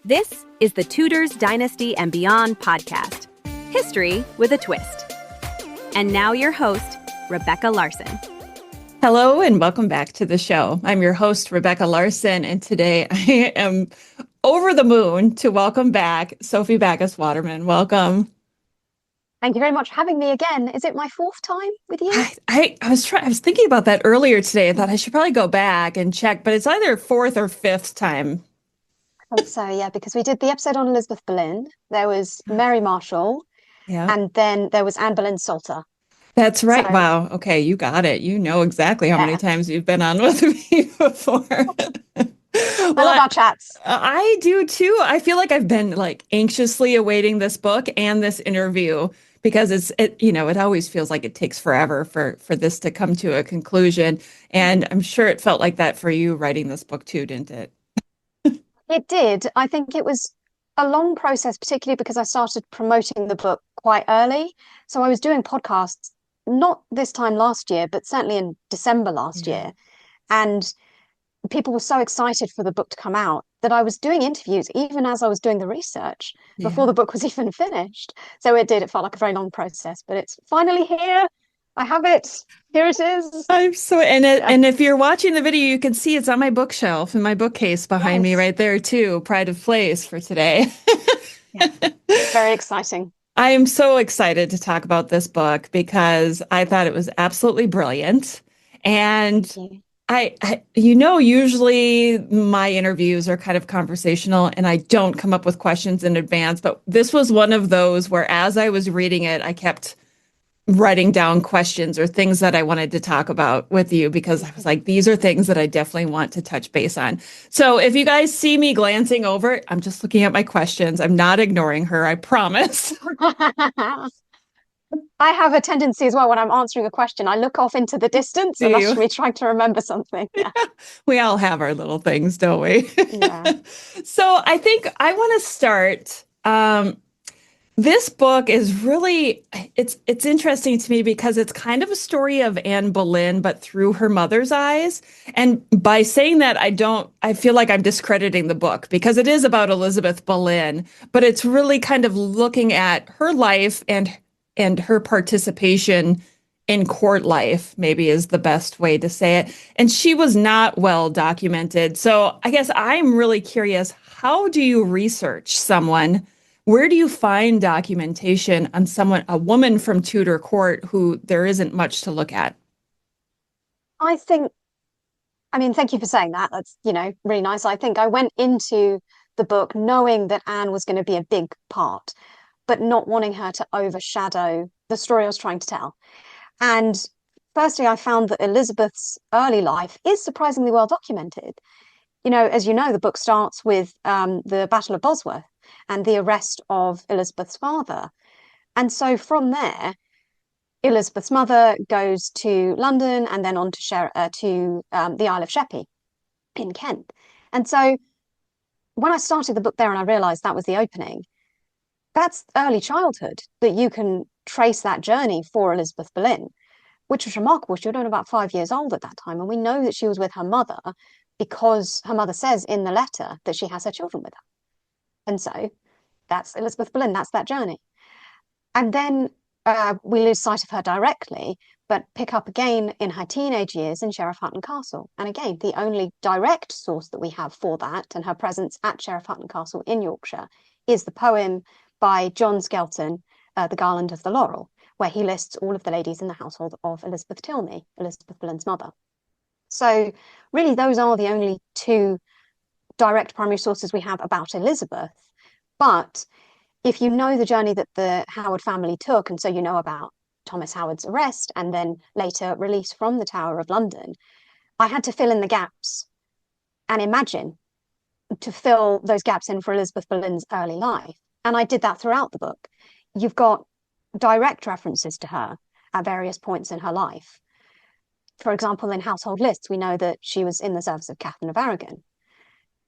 This is the Tudors, Dynasty, and Beyond podcast. History with a twist. And now your host, Rebecca Larson. Hello and welcome back to the show. I'm your host, Rebecca Larson, and today I am over the moon to welcome back Sophie Bacchus-Waterman. Welcome. Thank you very much for having me again. Is it my fourth time with you? I was thinking about that earlier today. I thought I should probably go back and check, but it's either fourth or fifth time. I think so, yeah, because we did the episode on Elizabeth Boleyn. There was Mary Marshall, and then there was Anne Boleyn Salter. That's right. So, wow. Okay, you got it. You know exactly how many times you've been on with me before. I love our chats. I do too. I feel like I've been anxiously awaiting this book and this interview because it always feels like it takes forever for this to come to a conclusion. And I'm sure it felt like that for you writing this book too, didn't it? It did. I think it was a long process, particularly because I started promoting the book quite early. So I was doing podcasts, not this time last year, but certainly in December last year. And people were so excited for the book to come out that I was doing interviews even as I was doing the research before the book was even finished. So it felt like a very long process, but it's finally here. I have it. Here it is. And if you're watching the video, you can see it's on my bookshelf in my bookcase behind me right there too. Pride of place for today. Very exciting. I am so excited to talk about this book because I thought it was absolutely brilliant. And usually my interviews are kind of conversational and I don't come up with questions in advance, but this was one of those where as I was reading it, I kept writing down questions or things that I wanted to talk about with you because I was like, these are things that I definitely want to touch base on. So if you guys see me glancing over, I'm just looking at my questions. I'm not ignoring her, I promise. I have a tendency as well when I'm answering a question, I look off into the distance and that's me trying to remember something. Yeah. We all have our little things, don't we? Yeah. So I think I want to start. This book is really, it's interesting to me because it's kind of a story of Anne Boleyn, but through her mother's eyes. And by saying that, I feel like I'm discrediting the book because it is about Elizabeth Boleyn, but it's really kind of looking at her life and her participation in court life, maybe is the best way to say it. And she was not well documented. So I guess I'm really curious, how do you research someone? Where do you find documentation on a woman from Tudor court who there isn't much to look at? Thank you for saying that. That's, really nice. I think I went into the book knowing that Anne was going to be a big part, but not wanting her to overshadow the story I was trying to tell. And firstly, I found that Elizabeth's early life is surprisingly well documented. As you know, the book starts with the Battle of Bosworth and the arrest of Elizabeth's father. And so from there, Elizabeth's mother goes to London and then on to the Isle of Sheppey in Kent. And so when I started the book there and I realized that was the opening, that's early childhood that you can trace that journey for Elizabeth Boleyn, which was remarkable. She was only about 5 years old at that time. And we know that she was with her mother because her mother says in the letter that she has her children with her. And so that's Elizabeth Boleyn, that's that journey. And then we lose sight of her directly, but pick up again in her teenage years in Sheriff Hutton Castle. And again, the only direct source that we have for that and her presence at Sheriff Hutton Castle in Yorkshire is the poem by John Skelton, The Garland of the Laurel, where he lists all of the ladies in the household of Elizabeth Tilney, Elizabeth Boleyn's mother. So really, those are the only two direct primary sources we have about Elizabeth. But if you know the journey that the Howard family took, and so you know about Thomas Howard's arrest and then later release from the Tower of London, I had to fill in the gaps and imagine to fill those gaps in for Elizabeth Boleyn's early life. And I did that throughout the book. You've got direct references to her at various points in her life. For example, in household lists, we know that she was in the service of Katherine of Aragon.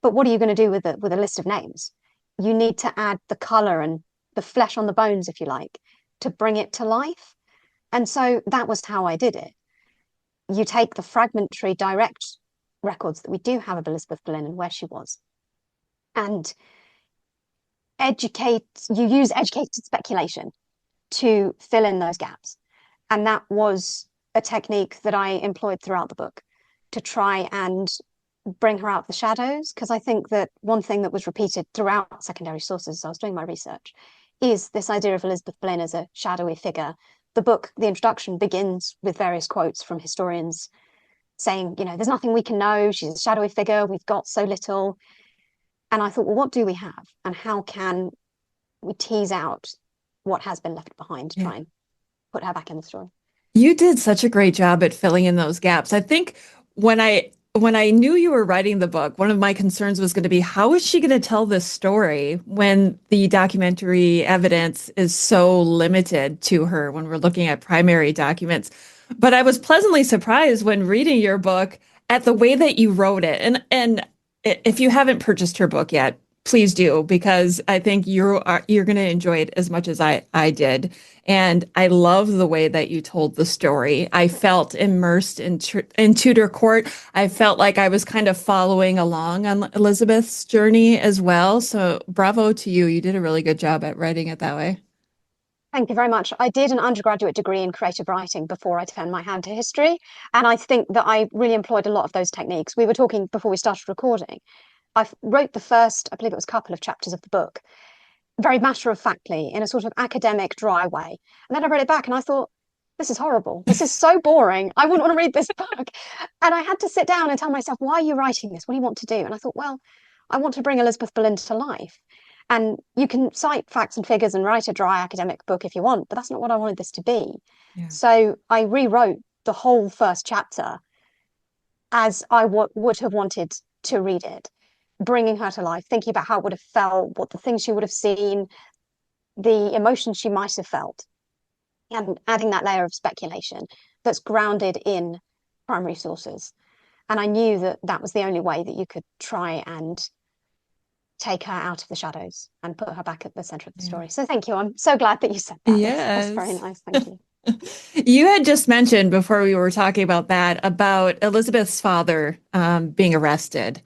But what are you going to do with a list of names? You need to add the colour and the flesh on the bones, if you like, to bring it to life. And so that was how I did it. You take the fragmentary direct records that we do have of Elizabeth Boleyn and where she was, and you use educated speculation to fill in those gaps. And that was a technique that I employed throughout the book to try and bring her out of the shadows. Because I think that one thing that was repeated throughout secondary sources as I was doing my research is this idea of Elizabeth Boleyn as a shadowy figure. The book, the introduction, begins with various quotes from historians saying, there's nothing we can know. She's a shadowy figure. We've got so little. And I thought, well, what do we have? And how can we tease out what has been left behind to try and put her back in the story? You did such a great job at filling in those gaps. I think when I knew you were writing the book, one of my concerns was going to be, how is she going to tell this story when the documentary evidence is so limited to her when we're looking at primary documents? But I was pleasantly surprised when reading your book at the way that you wrote it. And if you haven't purchased her book yet, please do, because I think you're going to enjoy it as much as I did. And I love the way that you told the story. I felt immersed in Tudor court. I felt like I was kind of following along on Elizabeth's journey as well. So bravo to you. You did a really good job at writing it that way. Thank you very much. I did an undergraduate degree in creative writing before I turned my hand to history. And I think that I really employed a lot of those techniques. We were talking before we started recording. I wrote the first, I believe it was a couple of chapters of the book, very matter-of-factly, in a sort of academic, dry way. And then I read it back and I thought, this is horrible. This is so boring. I wouldn't want to read this book. And I had to sit down and tell myself, why are you writing this? What do you want to do? And I thought, well, I want to bring Elizabeth Boleyn to life. And you can cite facts and figures and write a dry academic book if you want, but that's not what I wanted this to be. Yeah. So I rewrote the whole first chapter as I would have wanted to read it, bringing her to life, thinking about how it would have felt, what the things she would have seen, the emotions she might have felt, and adding that layer of speculation that's grounded in primary sources. And I knew that that was the only way that you could try and take her out of the shadows and put her back at the center of the story. So thank you. I'm so glad that you said that. That's very nice. Thank you. You had just mentioned before we were talking about that, about Elizabeth's father being arrested.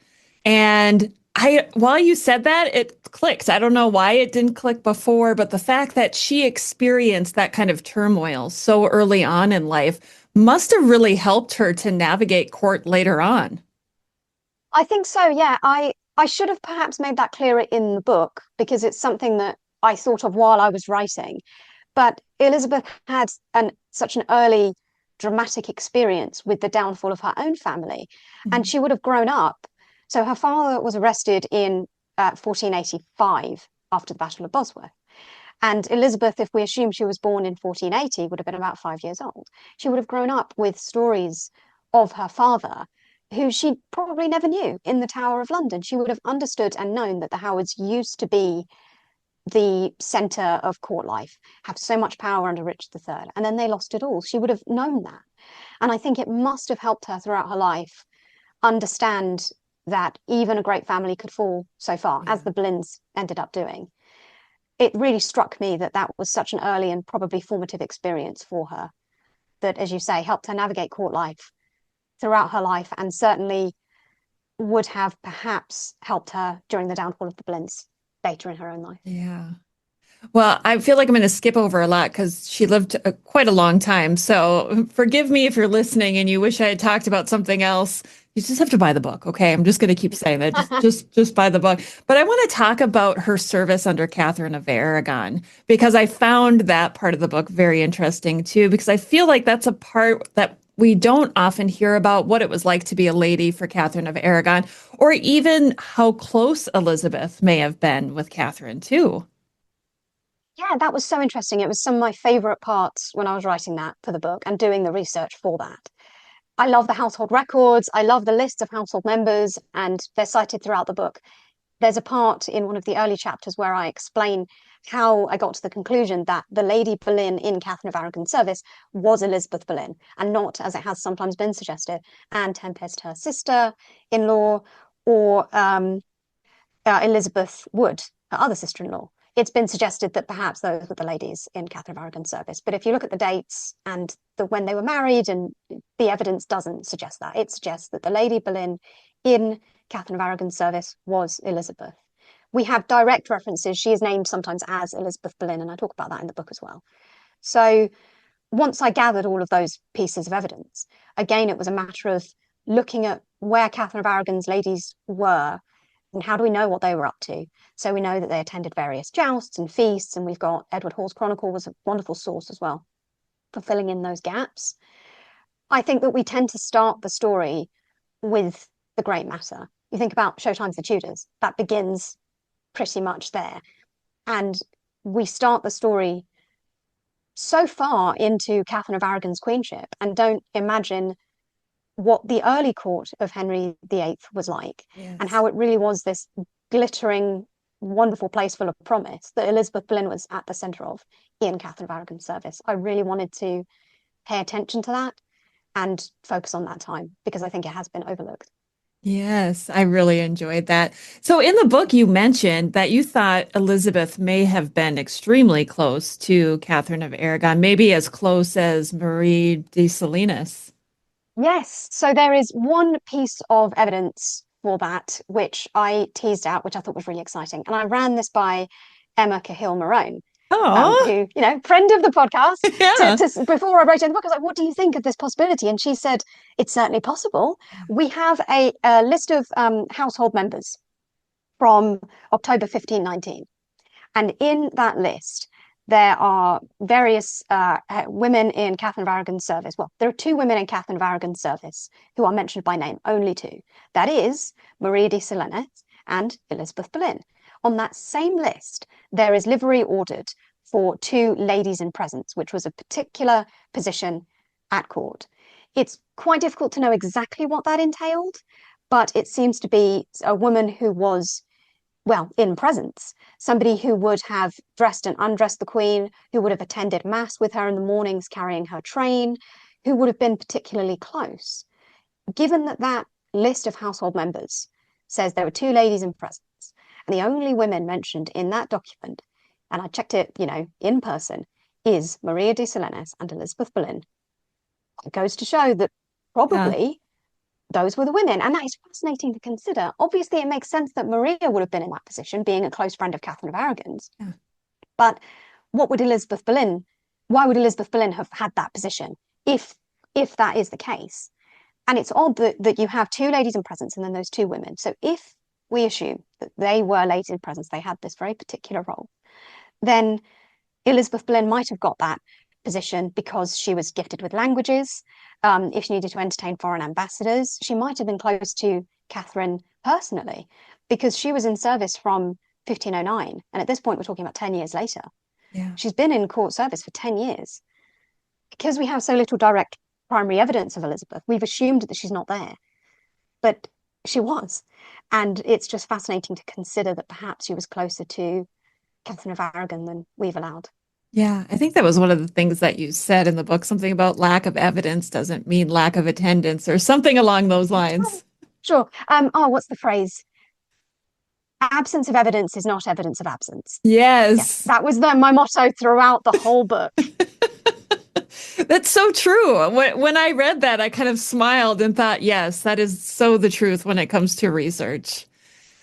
And while you said that, it clicked. I don't know why it didn't click before, but the fact that she experienced that kind of turmoil so early on in life must have really helped her to navigate court later on. I think so, yeah. I should have perhaps made that clearer in the book because it's something that I thought of while I was writing. But Elizabeth had such an early dramatic experience with the downfall of her own family, and she would have grown up. So her father was arrested in 1485 after the Battle of Bosworth. And Elizabeth, if we assume she was born in 1480, would have been about 5 years old. She would have grown up with stories of her father, who she probably never knew, in the Tower of London. She would have understood and known that the Howards used to be the center of court life, have so much power under Richard III, and then they lost it all. She would have known that. And I think it must have helped her throughout her life understand that even a great family could fall so far, as the Boleyns ended up doing. It really struck me that that was such an early and probably formative experience for her, that, as you say, helped her navigate court life throughout her life, and certainly would have perhaps helped her during the downfall of the Boleyns later in her own life. Yeah. Well, I feel like I'm going to skip over a lot because she lived quite a long time. So forgive me if you're listening and you wish I had talked about something else. You just have to buy the book, okay? I'm just going to keep saying that. Just buy the book. But I want to talk about her service under Katherine of Aragon, because I found that part of the book very interesting too, because I feel like that's a part that we don't often hear about, what it was like to be a lady for Katherine of Aragon, or even how close Elizabeth may have been with Katherine too. Yeah, that was so interesting. It was some of my favorite parts when I was writing that for the book and doing the research for that. I love the household records. I love the list of household members, and they're cited throughout the book. There's a part in one of the early chapters where I explain how I got to the conclusion that the Lady Boleyn in Catherine of Aragon's service was Elizabeth Boleyn, and not, as it has sometimes been suggested, Anne Tempest, her sister-in-law, or Elizabeth Wood, her other sister-in-law. It's been suggested that perhaps those were the ladies in Catherine of Aragon's service. But if you look at the dates and when they were married, and the evidence doesn't suggest that. It suggests that the Lady Boleyn in Catherine of Aragon's service was Elizabeth. We have direct references. She is named sometimes as Elizabeth Boleyn, and I talk about that in the book as well. So once I gathered all of those pieces of evidence, again, it was a matter of looking at where Catherine of Aragon's ladies were and how do we know what they were up to. So we know that they attended various jousts and feasts, and we've got Edward Hall's Chronicle was a wonderful source as well for filling in those gaps. I think that we tend to start the story with the great matter. You think about Showtime's The Tudors, that begins pretty much there. And we start the story so far into Catherine of Aragon's queenship and don't imagine what the early court of Henry VIII was like, Yes. and how it really was this glittering, wonderful place full of promise that Elizabeth Boleyn was at the centre of in Catherine of Aragon's service. I really wanted to pay attention to that and focus on that time because I think it has been overlooked. Yes, I really enjoyed that. So in the book, you mentioned that you thought Elizabeth may have been extremely close to Catherine of Aragon, maybe as close as Marie de Salinas. Yes, so there is one piece of evidence for that, which I teased out, which I thought was really exciting. And I ran this by Emma Cahill-Marone, Oh, who, friend of the podcast. yeah. Before I wrote in the book, I was like, what do you think of this possibility? And she said, it's certainly possible. We have a list of household members from October 1519. And in that list, there are various women in Catherine of Aragon's service. Well, there are 2 women in Catherine of Aragon's service who are mentioned by name, only 2. That is Maria de Salinas and Elizabeth Boleyn. On that same list, there is livery ordered for 2 ladies in presence, which was a particular position at court. It's quite difficult to know exactly what that entailed, but it seems to be a woman who was, well, in presence, somebody who would have dressed and undressed the queen, who would have attended mass with her in the mornings carrying her train, who would have been particularly close. Given that that list of household members says there were 2 ladies in presence, and the only women mentioned in that document, and I checked it, in person, is Maria de Salinas and Elizabeth Boleyn. It goes to show that probably those were the women. And that is fascinating to consider. Obviously, it makes sense that Maria would have been in that position, being a close friend of Catherine of Aragon's. Yeah. But why would Elizabeth Boleyn have had that position if that is the case? And it's odd that you have 2 ladies in presence and then those 2 women. So if we assume that they were ladies in presence, they had this very particular role, then Elizabeth Boleyn might have got that position because she was gifted with languages. If she needed to entertain foreign ambassadors, she might have been close to Catherine personally because she was in service from 1509. And at this point, we're talking about 10 years later. Yeah. She's been in court service for 10 years. Because we have so little direct primary evidence of Elizabeth, we've assumed that she's not there. But she was. And it's just fascinating to consider that perhaps she was closer to Catherine of Aragon than we've allowed. Yeah, I think that was one of the things that you said in the book, something about lack of evidence doesn't mean lack of attendance or something along those lines. Sure. What's the phrase? Absence of evidence is not evidence of absence. Yes. That was my motto throughout the whole book. That's so true. When I read that, I kind of smiled and thought, yes, that is so the truth when it comes to research.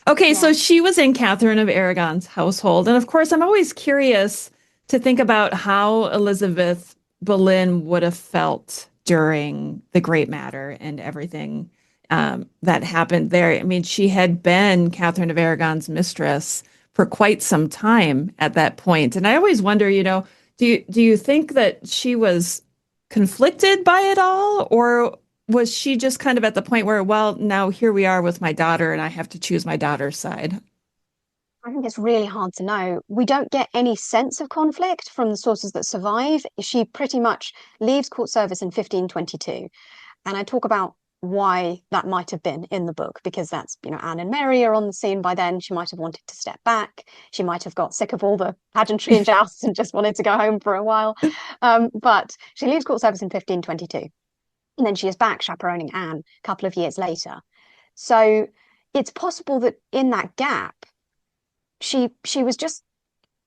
Okay, so she was in Catherine of Aragon's household. And of course, I'm always curious to think about how Elizabeth Boleyn would have felt during the Great Matter and everything that happened there. I mean, she had been Catherine of Aragon's mistress for quite some time at that point. And I always wonder, do you think that she was conflicted by it all? Or was she just kind of at the point where, well, now here we are with my daughter and I have to choose my daughter's side? I think it's really hard to know. We don't get any sense of conflict from the sources that survive. She pretty much leaves court service in 1522. And I talk about why that might have been in the book, because that's, Anne and Mary are on the scene by then. She might have wanted to step back. She might have got sick of all the pageantry and jousts and just wanted to go home for a while. But she leaves court service in 1522. And then she is back chaperoning Anne a couple of years later. So it's possible that in that gap, she was just,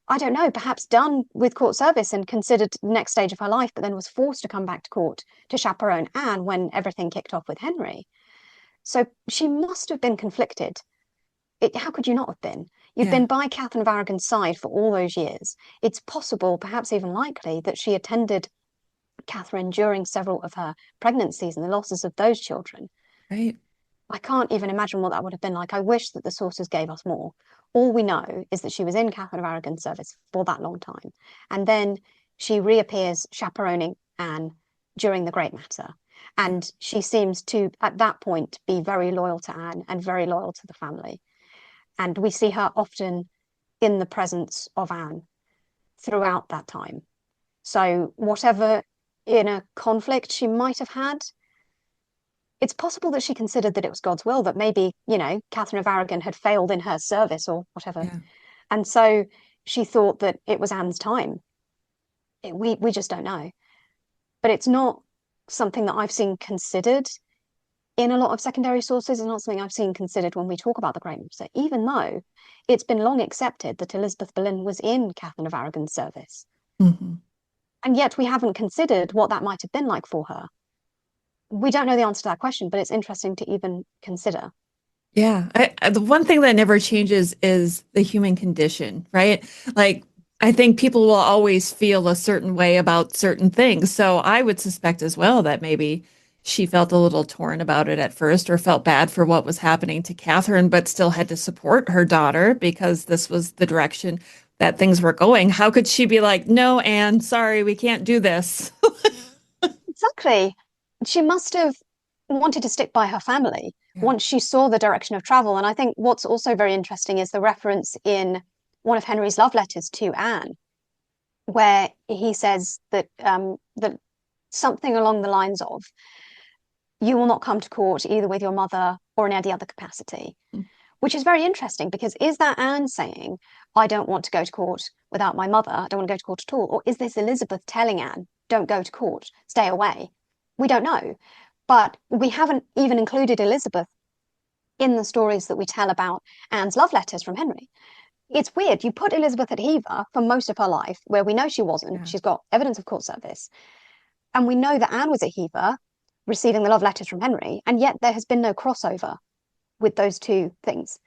I don't know, perhaps done with court service and considered the next stage of her life, but then was forced to come back to court to chaperone Anne when everything kicked off with Henry. So she must have been conflicted. How could you not have been? You've been by Catherine of Aragon's side for all those years. It's possible, perhaps even likely, that she attended Catherine during several of her pregnancies and the losses of those children. Right. I can't even imagine what that would have been like. I wish that the sources gave us more. All we know is that she was in Catherine of Aragon's service for that long time. And then she reappears chaperoning Anne during the Great Matter. And she seems to, at that point, be very loyal to Anne and very loyal to the family. And we see her often in the presence of Anne throughout that time. So whatever inner conflict she might have had, it's possible that she considered that it was God's will, that maybe, Catherine of Aragon had failed in her service or whatever. Yeah. And so she thought that it was Anne's time. We just don't know. But it's not something that I've seen considered in a lot of secondary sources. It's not something I've seen considered when we talk about the Great Matter, even though it's been long accepted that Elizabeth Boleyn was in Catherine of Aragon's service. Mm-hmm. And yet we haven't considered what that might have been like for her. We don't know the answer to that question, but it's interesting to even consider. Yeah. The one thing that never changes is the human condition, right? Like, I think people will always feel a certain way about certain things. So I would suspect as well that maybe she felt a little torn about it at first or felt bad for what was happening to Catherine, but still had to support her daughter because this was the direction that things were going. How could she be like, no, Anne, sorry, we can't do this? Exactly. She must have wanted to stick by her family once she saw the direction of travel. And I think what's also very interesting is the reference in one of Henry's love letters to Anne, where he says that that something along the lines of, you will not come to court either with your mother or in any other capacity, which is very interesting because is that Anne saying, I don't want to go to court without my mother, I don't want to go to court at all? Or is this Elizabeth telling Anne, don't go to court, stay away? We don't know. But we haven't even included Elizabeth in the stories that we tell about Anne's love letters from Henry. It's weird. You put Elizabeth at Hever for most of her life, where we know she wasn't. Yeah. She's got evidence of court service. And we know that Anne was at Hever receiving the love letters from Henry, and yet there has been no crossover with those two things.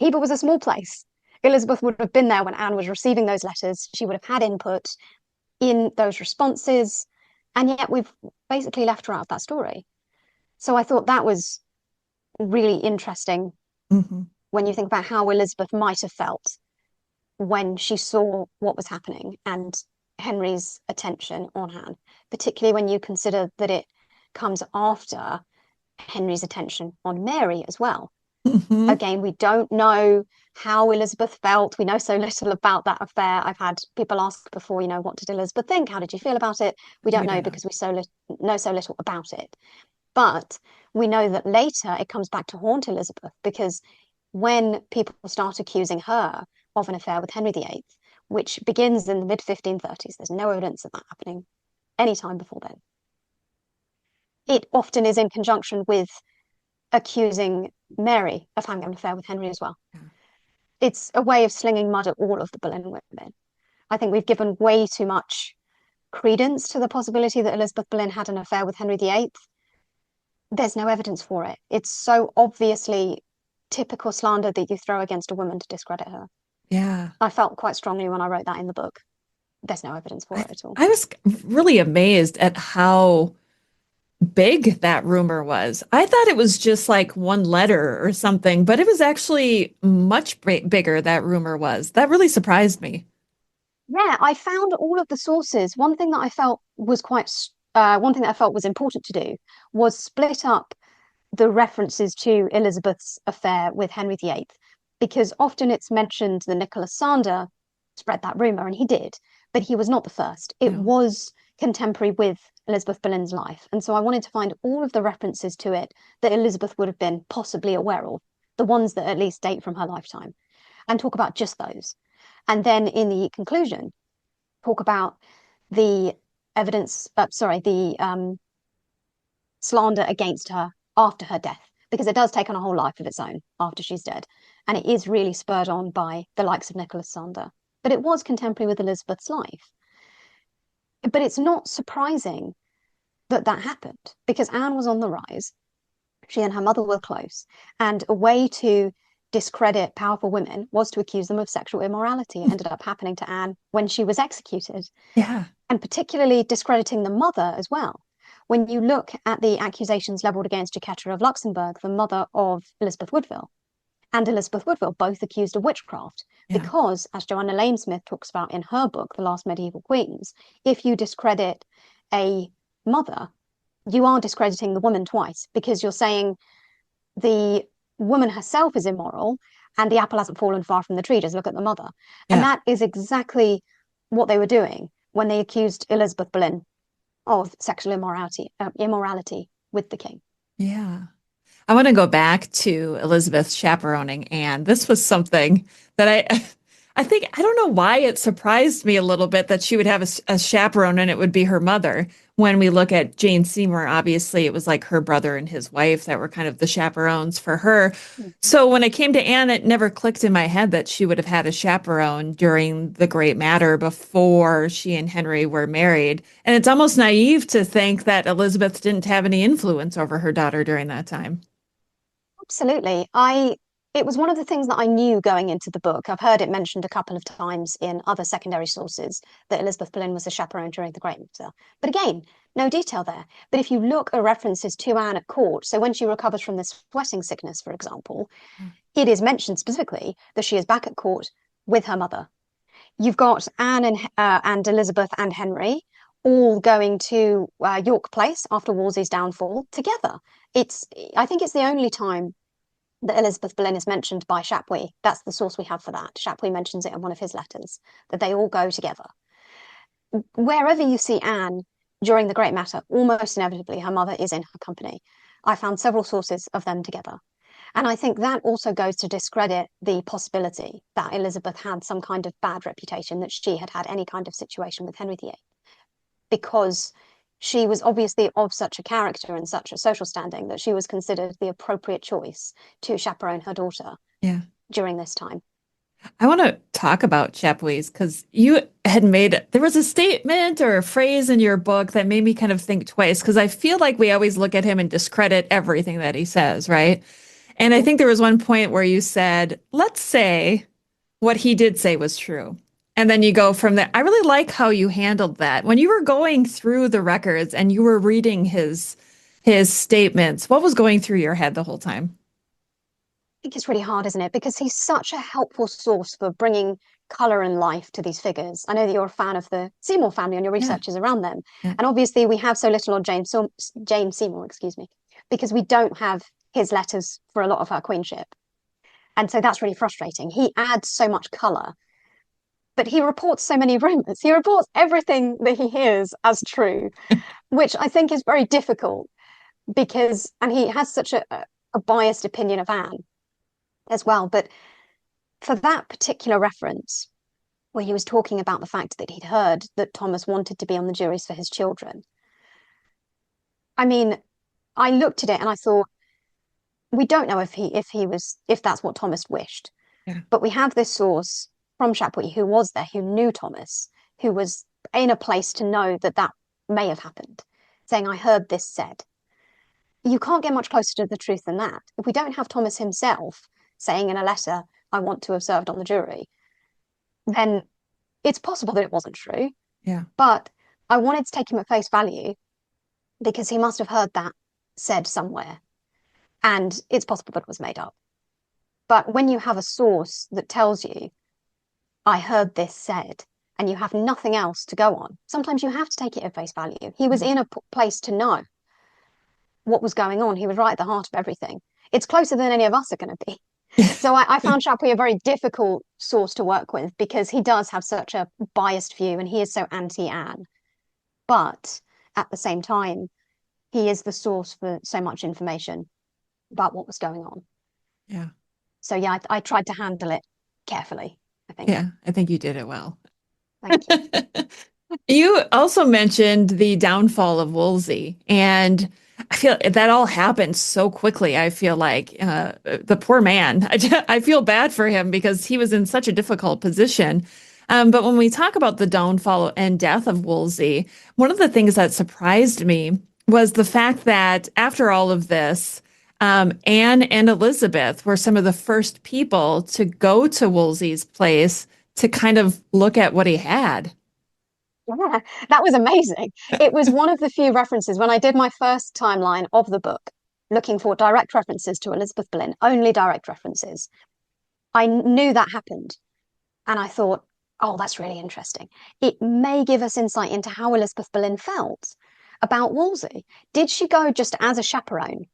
Hever was a small place. Elizabeth would have been there when Anne was receiving those letters. She would have had input in those responses, and yet we've basically left her out of that story. So I thought that was really interesting when you think about how Elizabeth might have felt when she saw what was happening and Henry's attention on Anne, particularly when you consider that it comes after Henry's attention on Mary as well. Again, we don't know how Elizabeth felt. We know so little about that affair. I've had people ask before, what did Elizabeth think? How did you feel about it? We don't know because we know so little about it. But we know that later it comes back to haunt Elizabeth, because when people start accusing her of an affair with Henry VIII, which begins in the mid-1530s, there's no evidence of that happening any time before then. It often is in conjunction with accusing Mary of having an affair with Henry as well. It's a way of slinging mud at all of the Boleyn women. I think we've given way too much credence to the possibility that Elizabeth Boleyn had an affair with Henry VIII. There's no evidence for it. It's so obviously typical slander that you throw against a woman to discredit her. Yeah. I felt quite strongly when I wrote that in the book. There's no evidence for it at all. I was really amazed at how big that rumor was. I thought it was just like one letter or something, but it was actually much bigger, that rumor was. That really surprised me. Yeah, I found all of the sources. One thing that I felt was important to do was split up the references to Elizabeth's affair with Henry VIII, because often it's mentioned that Nicholas Sander spread that rumor, and he did, but he was not the first. It was contemporary with Elizabeth Boleyn's life. And so I wanted to find all of the references to it that Elizabeth would have been possibly aware of, the ones that at least date from her lifetime, and talk about just those. And then in the conclusion, talk about the evidence, slander against her after her death, because it does take on a whole life of its own after she's dead. And it is really spurred on by the likes of Nicholas Sander. But it was contemporary with Elizabeth's life. But it's not surprising that that happened, because Anne was on the rise. She and her mother were close. And a way to discredit powerful women was to accuse them of sexual immorality. It ended up happening to Anne when she was executed. Yeah. And particularly discrediting the mother as well. When you look at the accusations leveled against Jacquetta of Luxembourg, the mother of Elizabeth Woodville, and Elizabeth Woodville, both accused of witchcraft, because, as Joanna Lane-Smith talks about in her book, The Last Medieval Queens, if you discredit a mother, you are discrediting the woman twice, because you're saying the woman herself is immoral and the apple hasn't fallen far from the tree, just look at the mother. And that is exactly what they were doing when they accused Elizabeth Boleyn of sexual immorality with the king. Yeah. I want to go back to Elizabeth chaperoning Anne. This was something that I think, I don't know why it surprised me a little bit that she would have a chaperone and it would be her mother. When we look at Jane Seymour, obviously it was like her brother and his wife that were kind of the chaperones for her. Mm-hmm. So when it came to Anne, it never clicked in my head that she would have had a chaperone during the Great Matter before she and Henry were married. And it's almost naive to think that Elizabeth didn't have any influence over her daughter during that time. Absolutely. It was one of the things that I knew going into the book. I've heard it mentioned a couple of times in other secondary sources that Elizabeth Boleyn was a chaperone during the Great Matter. But again, no detail there. But if you look at references to Anne at court, so when she recovers from this sweating sickness, for example, it is mentioned specifically that she is back at court with her mother. You've got Anne and Elizabeth and Henry all going to York Place after Wolsey's downfall together. I think it's the only time that Elizabeth Boleyn is mentioned by Chapuis. That's the source we have for that. Chapuis mentions it in one of his letters, that they all go together. Wherever you see Anne during the Great Matter, almost inevitably her mother is in her company. I found several sources of them together. And I think that also goes to discredit the possibility that Elizabeth had some kind of bad reputation, that she had had any kind of situation with Henry VIII, because she was obviously of such a character and such a social standing that she was considered the appropriate choice to chaperone her daughter during this time. I want to talk about Chapuis because you had there was a statement or a phrase in your book that made me kind of think twice, because I feel like we always look at him and discredit everything that he says, right? And I think there was one point where you said, let's say what he did say was true. And then you go from there. I really like how you handled that. When you were going through the records and you were reading his statements, what was going through your head the whole time? I think it's really hard, isn't it? Because he's such a helpful source for bringing color and life to these figures. I know that you're a fan of the Seymour family and your research is around them. Yeah. And obviously we have so little on Jane Seymour, excuse me, because we don't have his letters for a lot of her queenship. And so that's really frustrating. He adds so much color, but he reports so many rumors. He reports everything that he hears as true, which I think is very difficult and he has such a biased opinion of Anne as well. But for that particular reference, where he was talking about the fact that he'd heard that Thomas wanted to be on the juries for his children, I mean, I looked at it and I thought, we don't know if that's what Thomas wished. Yeah. But we have this source from Chapuis who was there, who knew Thomas, who was in a place to know that that may have happened, saying, I heard this said. You can't get much closer to the truth than that. If we don't have Thomas himself saying in a letter, I want to have served on the jury, then it's possible that it wasn't true. Yeah. But I wanted to take him at face value because he must have heard that said somewhere. And it's possible that it was made up. But when you have a source that tells you, I heard this said, and you have nothing else to go on, sometimes you have to take it at face value. He was in a place to know what was going on. He was right at the heart of everything. It's closer than any of us are going to be. So I found Chapuis a very difficult source to work with because he does have such a biased view and he is so anti-Anne. But at the same time, he is the source for so much information about what was going on. Yeah. So yeah, I tried to handle it carefully, I think. Yeah, I think you did it well. Thank you. You also mentioned the downfall of Wolsey, and I feel that all happened so quickly. I feel like the poor man, I feel bad for him because he was in such a difficult position. But when we talk about the downfall and death of Wolsey, one of the things that surprised me was the fact that after all of this, Anne and Elizabeth were some of the first people to go to Wolsey's place to kind of look at what he had. Yeah, that was amazing. It was one of the few references when I did my first timeline of the book, looking for direct references to Elizabeth Boleyn, only direct references. I knew that happened. And I thought, oh, that's really interesting. It may give us insight into how Elizabeth Boleyn felt about Wolsey. Did she go just as a chaperone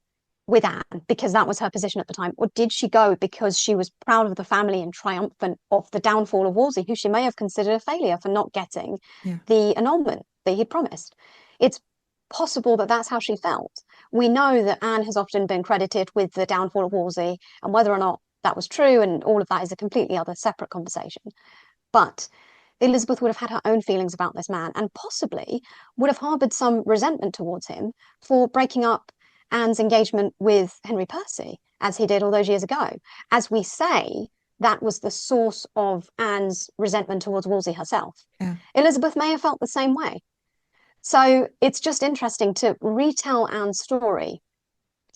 with Anne because that was her position at the time? Or did she go because she was proud of the family and triumphant of the downfall of Wolsey, who she may have considered a failure for not getting the annulment that he'd promised? It's possible that that's how she felt. We know that Anne has often been credited with the downfall of Wolsey, and whether or not that was true and all of that is a completely other separate conversation. But Elizabeth would have had her own feelings about this man and possibly would have harboured some resentment towards him for breaking up Anne's engagement with Henry Percy, as he did all those years ago. As we say, that was the source of Anne's resentment towards Wolsey herself. Yeah. Elizabeth may have felt the same way. So it's just interesting to retell Anne's story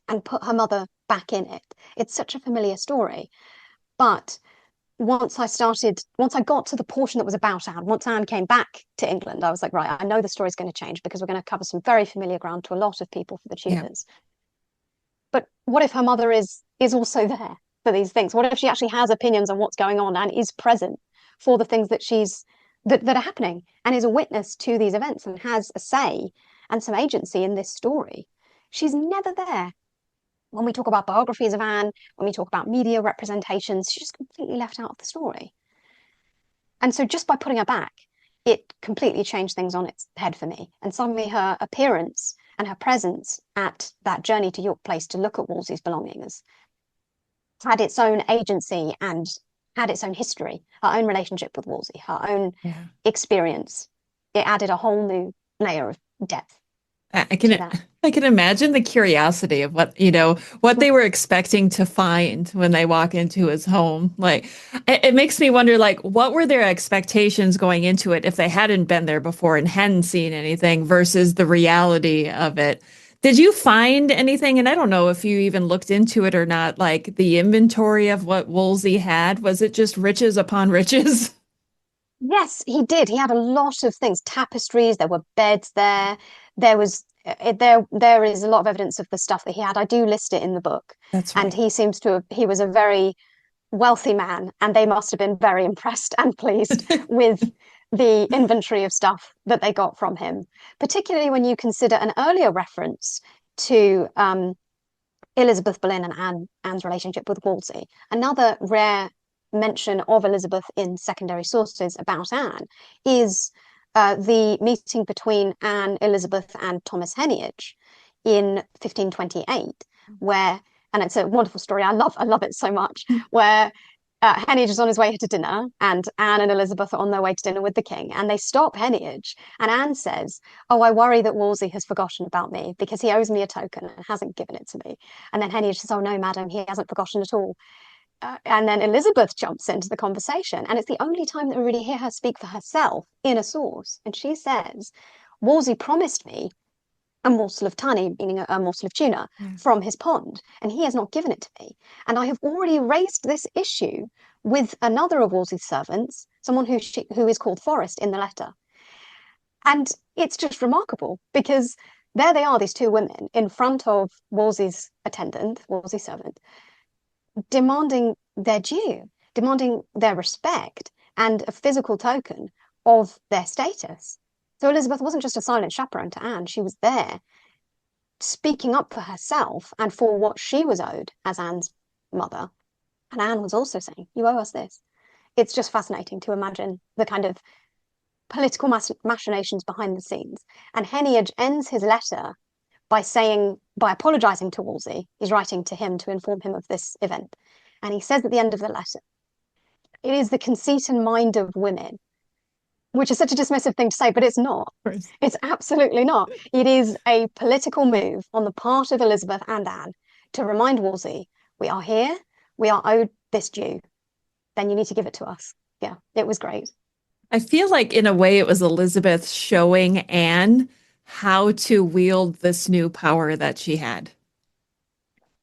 and put her mother back in it. It's such a familiar story. But once I got to the portion that was about Anne, once Anne came back to England, I was like, right, I know the story's going to change because we're going to cover some very familiar ground to a lot of people for the Tudors. Yeah. But what if her mother is also there for these things? What if she actually has opinions on what's going on and is present for the things that are happening and is a witness to these events and has a say and some agency in this story? She's never there. When we talk about biographies of Anne, when we talk about media representations, she's just completely left out of the story. And so just by putting her back, it completely changed things on its head for me. And suddenly her appearance and her presence at that journey to York Place to look at Wolsey's belongings had its own agency and had its own history, her own relationship with Wolsey, her own experience. It added a whole new layer of depth. I can imagine the curiosity of what they were expecting to find when they walk into his home. Like, it makes me wonder, like, what were their expectations going into it if they hadn't been there before and hadn't seen anything versus the reality of it? Did you find anything? And I don't know if you even looked into it or not, like the inventory of what Wolsey had. Was it just riches upon riches? Yes, he did. He had a lot of things, tapestries, there were beds there. There is a lot of evidence of the stuff that he had. I do list it in the book. That's right. And he was a very wealthy man, and they must have been very impressed and pleased with the inventory of stuff that they got from him, particularly when you consider an earlier reference to Elizabeth Boleyn and Anne's relationship with Wolsey. Another rare mention of Elizabeth in secondary sources about Anne is the meeting between Anne, Elizabeth, and Thomas Heneage in 1528, and it's a wonderful story. I love it so much, where Heneage is on his way to dinner, and Anne and Elizabeth are on their way to dinner with the king, and they stop Heneage, and Anne says, "Oh, I worry that Wolsey has forgotten about me because he owes me a token and hasn't given it to me." And then Heneage says, "Oh no, madam, he hasn't forgotten at all." And then Elizabeth jumps into the conversation, and it's the only time that we really hear her speak for herself in a source. And she says, "Wolsey promised me a morsel of tunny," meaning a morsel of tuna, "from his pond, and he has not given it to me. And I have already raised this issue with another of Wolsey's servants, someone who is called Forrest in the letter." And it's just remarkable because there they are, these two women in front of Wolsey's attendant, Wolsey's servant, demanding their due, demanding their respect and a physical token of their status. So Elizabeth wasn't just a silent chaperone to Anne, she was there speaking up for herself and for what she was owed as Anne's mother. And Anne was also saying, "You owe us this." It's just fascinating to imagine the kind of political machinations behind the scenes. And Heneage ends his letter by apologizing to Wolsey. He's writing to him to inform him of this event. And he says at the end of the letter, "It is the conceit and mind of women," which is such a dismissive thing to say, but it's not. It's absolutely not. It is a political move on the part of Elizabeth and Anne to remind Wolsey, we are here, we are owed this due, then you need to give it to us. Yeah, it was great. I feel like in a way it was Elizabeth showing Anne how to wield this new power that she had.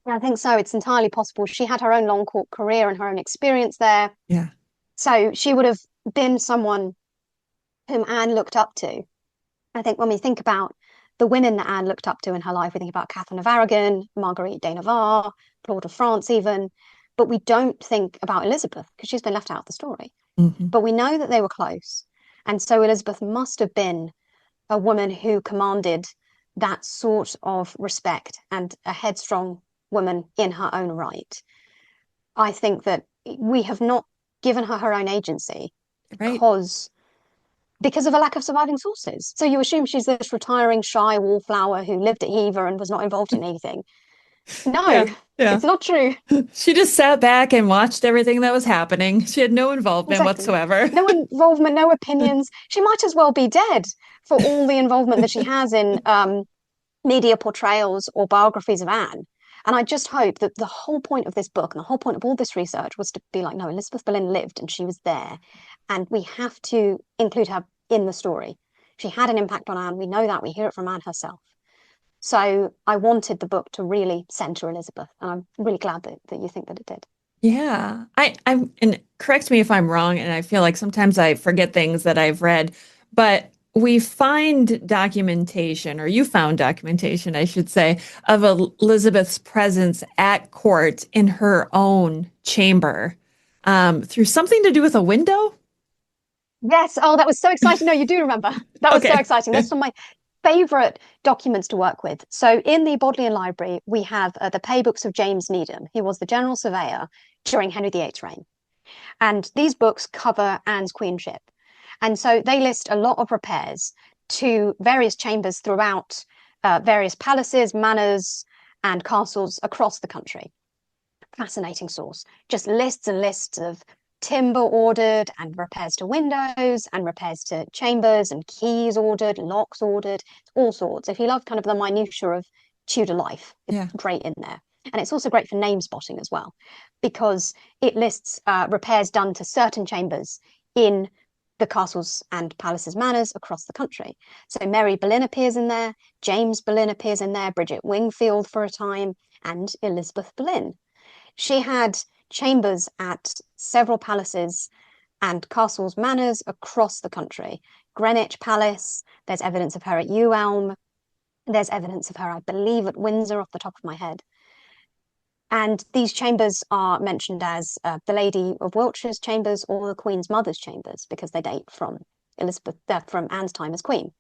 Yeah, I think so. It's entirely possible. She had her own long court career and her own experience there. Yeah. So she would have been someone whom Anne looked up to. I think when we think about the women that Anne looked up to in her life, we think about Catherine of Aragon, Marguerite de Navarre, Claude of France, even, but we don't think about Elizabeth because she's been left out of the story. Hmm. But we know that they were close. And so Elizabeth must have been a woman who commanded that sort of respect and a headstrong woman in her own right. I think that we have not given her her own agency Right. because of a lack of surviving sources. So you assume she's this retiring, shy wallflower who lived at Hever and was not involved in anything. Yeah. No, Yeah. it's not true. She just sat back and watched everything that was happening. She had no involvement Exactly. whatsoever. No involvement, no opinions. She might as well be dead for all the involvement that she has in media portrayals or biographies of Anne. And I just hope that the whole point of this book and the whole point of all this research was to be like, no, Elizabeth Boleyn lived and she was there. And we have to include her in the story. She had an impact on Anne. We know that. We hear it from Anne herself. So I wanted the book to really center Elizabeth. And I'm really glad that you think that it did. Yeah. And correct me if I'm wrong, and I feel like sometimes I forget things that I've read, but we find documentation, or you found documentation, I should say, of Elizabeth's presence at court in her own chamber, through something to do with a window. Yes. Oh, that was so exciting. No, you do remember. That was so Okay. exciting. That's one of my favorite documents to work with. So in the Bodleian Library, we have the pay books of James Needham. He was the general surveyor during Henry VIII's reign. And these books cover Anne's queenship. And so they list a lot of repairs to various chambers throughout various palaces, manors, and castles across the country. Fascinating source. Just lists and lists of timber ordered and repairs to windows and repairs to chambers and keys ordered, locks ordered, all sorts. If you love kind of the minutiae of Tudor life, it's Yeah. great in there. And it's also great for name spotting as well, because it lists repairs done to certain chambers in the castles and palaces manors across the country. So Mary Boleyn appears in there, James Boleyn appears in there, Bridget Wingfield for a time, and Elizabeth Boleyn. She had chambers at several palaces and castles, manors across the country. Greenwich Palace, there's evidence of her at Elm, there's evidence of her, I believe, at Windsor off the top of my head. And these chambers are mentioned as the Lady of Wiltshire's chambers or the Queen's mother's chambers because they date from from Anne's time as Queen.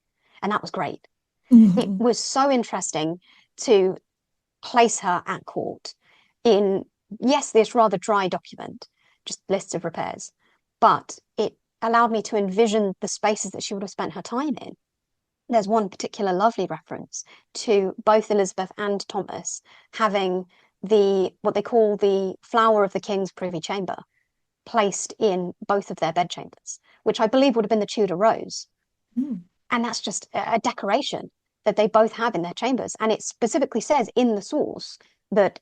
And that was great. It Mhm. was so interesting to place her at court in, yes, this rather dry document, just lists of repairs, but it allowed me to envision the spaces that she would have spent her time in. There's one particular lovely reference to both Elizabeth and Thomas having what they call the flower of the king's privy chamber placed in both of their bedchambers, which I believe would have been the Tudor rose. Mm. And that's just a decoration that they both have in their chambers. And it specifically says in the source that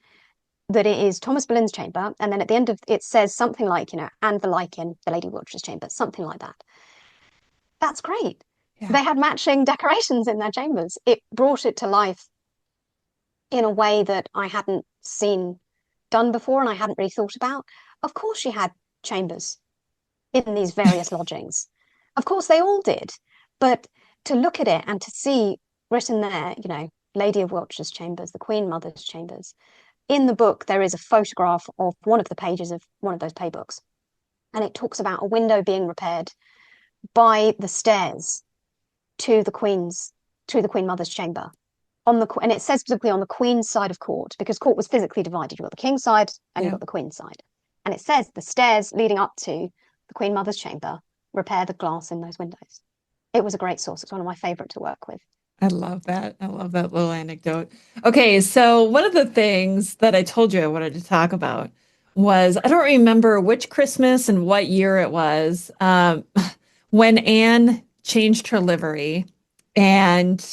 it is Thomas Boleyn's chamber, and then at the end of it says something like, and the like in the Lady Wiltshire's chamber, something like that. That's great. Yeah. They had matching decorations in their chambers. It brought it to life in a way that I hadn't seen done before and I hadn't really thought about. Of course, she had chambers in these various lodgings. Of course, they all did. But to look at it and to see written there, Lady of Wiltshire's chambers, the Queen Mother's chambers. In the book, there is a photograph of one of the pages of one of those pay books. And it talks about a window being repaired by the stairs to the Queen Mother's chamber. And it says specifically on the Queen's side of court, because court was physically divided. You've got the King's side and you've Yeah. got the Queen's side. And it says the stairs leading up to the Queen Mother's chamber repair the glass in those windows. It was a great source. It's one of my favorite to work with. I love that. I love that little anecdote. Okay, so one of the things that I told you I wanted to talk about was I don't remember which Christmas and what year it was, when Anne changed her livery. And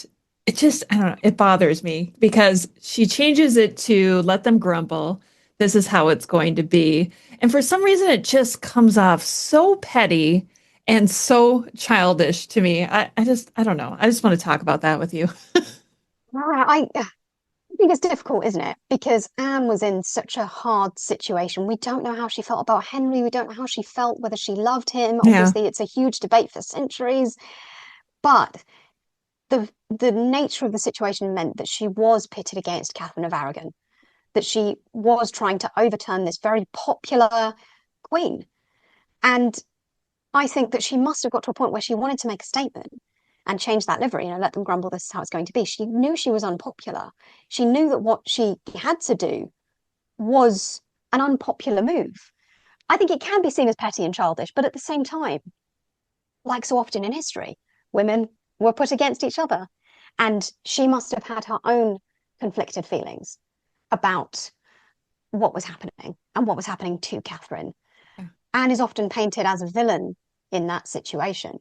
it just, I don't know, it bothers me because she changes it to let them grumble. This is how it's going to be. And for some reason, it just comes off so petty and so childish to me. I don't know. I just want to talk about that with you. I I think it's difficult, isn't it? Because Anne was in such a hard situation. We don't know how she felt about Henry. We don't know how she felt, whether she loved him. Yeah. Obviously, it's a huge debate for centuries. But the nature of the situation meant that she was pitted against Catherine of Aragon, that she was trying to overturn this very popular queen. And I think that she must have got to a point where she wanted to make a statement and change that livery, let them grumble, this is how it's going to be. She knew she was unpopular. She knew that what she had to do was an unpopular move. I think it can be seen as petty and childish, but at the same time, like so often in history, women were put against each other. And she must have had her own conflicted feelings about what was happening and what was happening to Catherine. Yeah. Anne is often painted as a villain in that situation,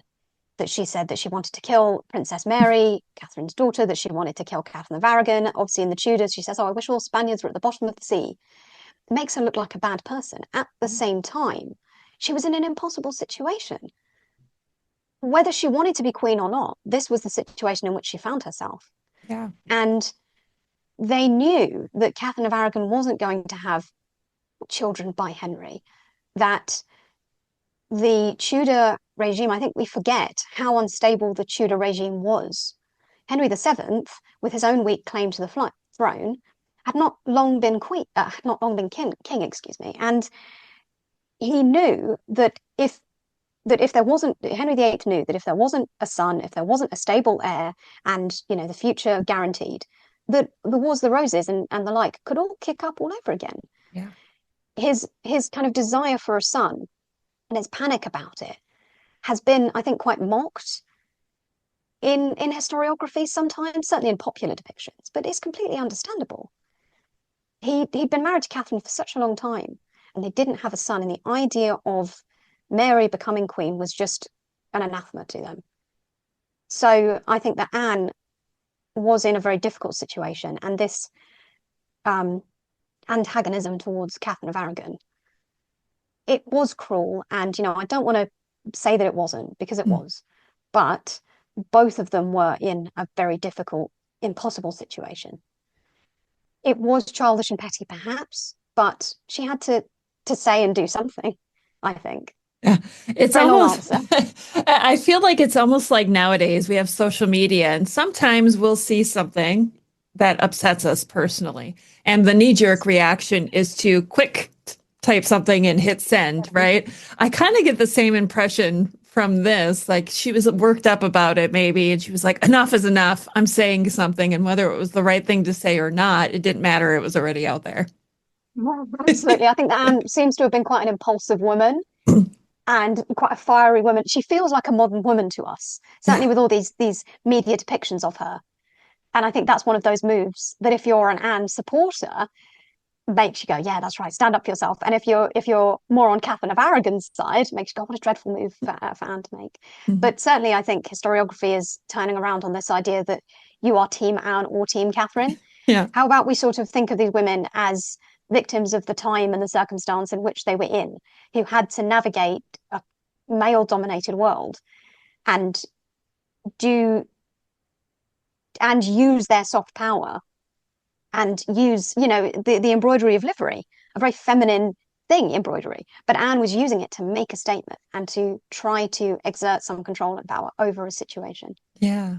that she said that she wanted to kill Princess Mary, Catherine's daughter, that she wanted to kill Catherine of Aragon. Obviously, in the Tudors, she says, oh, I wish all Spaniards were at the bottom of the sea. It makes her look like a bad person. At the same time, she was in an impossible situation. Whether she wanted to be queen or not, this was the situation in which she found herself. Yeah. And they knew that Catherine of Aragon wasn't going to have children by Henry, that the Tudor regime, I think we forget how unstable the Tudor regime was. Henry VII, with his own weak claim to the throne, had not long been king, excuse me. And he knew that if there wasn't, Henry VIII knew that if there wasn't a son, if there wasn't a stable heir and, the future guaranteed, that the Wars of the Roses and the like could all kick up all over again. Yeah. His kind of desire for a son and his panic about it has been, I think, quite mocked in historiography sometimes, certainly in popular depictions, but it's completely understandable. He'd been married to Catherine for such a long time and they didn't have a son, and the idea of Mary becoming queen was just an anathema to them. So I think that Anne was in a very difficult situation, and this antagonism towards Catherine of Aragon, it was cruel. And, I don't want to say that it wasn't, because it was, but both of them were in a very difficult, impossible situation. It was childish and petty, perhaps, but she had to say and do something, I think. Yeah, it's almost, I feel like it's almost like nowadays we have social media and sometimes we'll see something that upsets us personally. And the knee-jerk reaction is to quick type something and hit send, right? I kind of get the same impression from this. Like, she was worked up about it maybe, and she was like, enough is enough. I'm saying something. And whether it was the right thing to say or not, it didn't matter. It was already out there. Absolutely. I think that Anne seems to have been quite an impulsive woman. And quite a fiery woman. She feels like a modern woman to us, certainly with all these media depictions of her. And I think that's one of those moves that if you're an Anne supporter, makes you go, yeah, that's right, stand up for yourself. And if you're more on Catherine of Aragon's side, makes you go, what a dreadful move for Anne to make. Mm-hmm. But certainly I think historiography is turning around on this idea that you are team Anne or team Catherine. Yeah. How about we sort of think of these women as victims of the time and the circumstance in which they were in, who had to navigate a male-dominated world and use their soft power and use, the embroidery of livery, a very feminine thing, embroidery. But Anne was using it to make a statement and to try to exert some control and power over a situation. Yeah.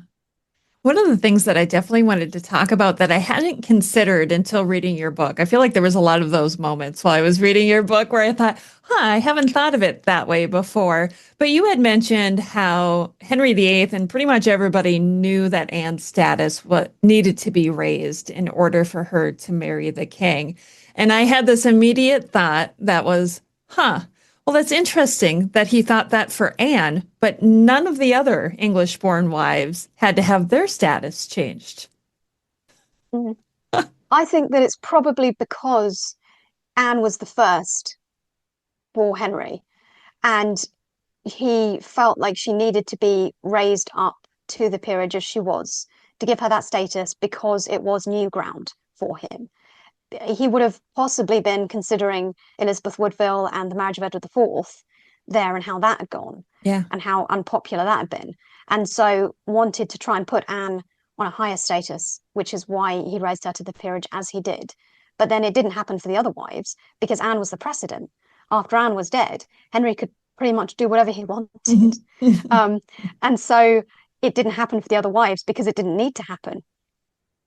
One of the things that I definitely wanted to talk about that I hadn't considered until reading your book, I feel like there was a lot of those moments while I was reading your book where I thought, I haven't thought of it that way before. But you had mentioned how Henry VIII and pretty much everybody knew that Anne's status needed to be raised in order for her to marry the king. And I had this immediate thought that was, well, that's interesting that he thought that for Anne, but none of the other English-born wives had to have their status changed. I think that it's probably because Anne was the first for Henry, and he felt like she needed to be raised up to the peerage as she was to give her that status because it was new ground for him. He would have possibly been considering Elizabeth Woodville and the marriage of Edward IV there and how that had gone, and how unpopular that had been. And so wanted to try and put Anne on a higher status, which is why he raised her to the peerage as he did. But then it didn't happen for the other wives because Anne was the precedent. After Anne was dead, Henry could pretty much do whatever he wanted. And so it didn't happen for the other wives because it didn't need to happen,